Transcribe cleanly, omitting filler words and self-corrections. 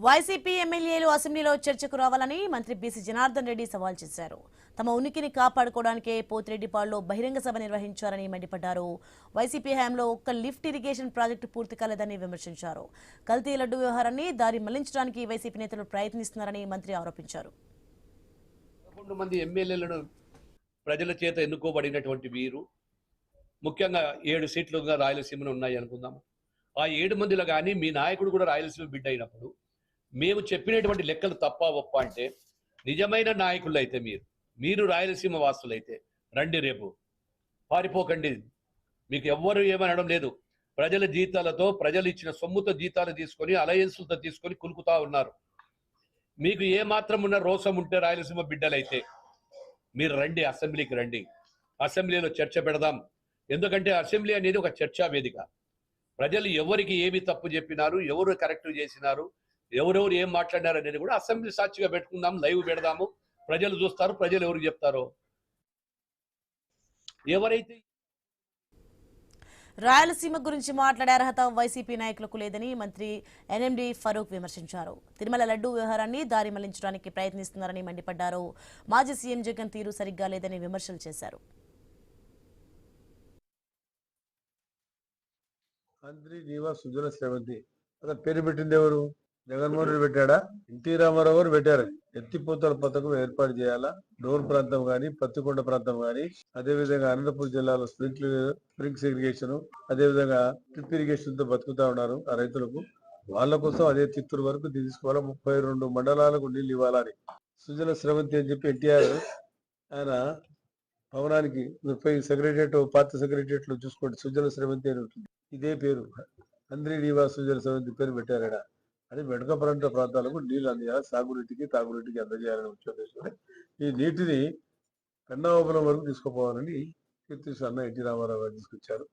YCP ఎమ్మెల్యేలు అసెంబ్లీలో చర్చకు రావాలని మంత్రి బీసీ జనార్దన్ రెడ్డి సవాల్ చేశారు. తమ ఉనికిని కాపాడుకోవడానికే పోతిరెడ్డిపాడులో బహిరంగ సభ నిర్వహించారని మండిపడ్డారు. వైసీపీ హయాంలో ఒక్క లిఫ్ట్ ఇరిగేషన్ ప్రాజెక్టు పూర్తి కాలేదని విమర్శించారు. కల్తీ లడ్డు వ్యవహారాన్ని దారి మళ్లించడానికి వైసీపీ నేతలు ప్రయత్నిస్తున్నారని మంత్రి ఆరోపించారు. 11 మంది ఎమ్మెల్యేలను ప్రజల చేత ఎన్నుకోబడినటువంటి వీరు ముఖ్యంగా 7 సీట్లుగా రాయలసీమలో ఉన్నాయి అనుకుందాం. ఆ 7 మందిలో కానీ మీ నాయకుడు కూడా రాయలసీమ బిడ్డ అయినప్పుడు మేము చెప్పినటువంటి లెక్కలు తప్ప ఒప్ప అంటే నిజమైన నాయకులు అయితే మీరు రాయలసీమ వాసులైతే రండి, రేపు పారిపోకండి. మీకు ఎవ్వరు ఏమనడం లేదు. ప్రజల జీతాలతో ప్రజలు ఇచ్చిన సొమ్ముతో జీతాలు తీసుకొని అలయన్సులతో తీసుకొని కులుకుతా ఉన్నారు. మీకు ఏ మాత్రం ఉన్న రోసం ఉంటే రాయలసీమ బిడ్డలైతే మీరు రండి, అసెంబ్లీకి రండి. అసెంబ్లీలో చర్చ పెడదాం. ఎందుకంటే అసెంబ్లీ అనేది ఒక చర్చా వేదిక. ప్రజలు ఎవరికి ఏమి తప్పు చెప్పినారు, ఎవరు కరెక్ట్ చేసినారు, ఎవరెవరు ఏం మాట్లాడినారు అనేది కూడా అసెంబ్లీ సాక్షిగా పెట్టుకుందాం, లైవ్ పెడదాము. ప్రజలు చూస్తారు, ప్రజలు ఎవరు చెప్తారో. ఎవరైతే రాయలసీమ గురించి మాట్లాడే అర్హత వైసీపీ నాయకులకు లేదని మంత్రి ఎన్ఎండి ఫరూక్ విమర్శించారు. తిరుమల లడ్డు వ్యవహారాన్ని దారి మళ్లించడానికి ప్రయత్నిస్తున్నారని మండిపడ్డారు. మాజీ సీఎం జగన్ తీరు సరిగ్గా లేదని విమర్శలు చేశారు. మంత్రి జీవా సుజల శ్రవంతి అతను పేరు పెట్టింది ఎవరు? జగన్మోహన్ రెడ్డి పెట్టాడా? ఎన్టీ రామారావు గారు పెట్టారు. ఎత్తిపోతల పథకం ఏర్పాటు చేయాలా. డోన్ ప్రాంతం గాని, పత్తికొండ ప్రాంతం గాని, అదేవిధంగా అనంతపురం జిల్లాలో స్ప్రింగ్స్ ఇరిగేషన్, అదేవిధంగా డ్రిప్ ఇరిగేషన్ తో బతుకుతా ఉన్నారు ఆ రైతులకు. వాళ్ళ కోసం అదే చిత్తూరు వరకు తీసుకోవాలా. 32 మండలాలకు నీళ్లు ఇవ్వాలని సుజల శ్రవంతి అని చెప్పి ఎన్టీఆర్ ఆయన భవనానికి సెక్రటరియట్, పాత సెక్రటరియట్ లో చూసుకోండి, సుజల శ్రవంతి అని ఉంటుంది. ఇదే పేరు మంత్రి జీవా సుజల శ్రవంతి పేరు పెట్టారడా అని వెనుక ప్రాంతాలకు నీళ్లు అందించాలి, సాగునీటికి తాగునీటికి అందజేయాలని ఉద్దేశంతో ఈ నీటిని పెన్నావపురం వరకు తీసుకుపోవాలని కీర్తి అన్న ఎన్టీ రామారావు గారు తీసుకొచ్చారు.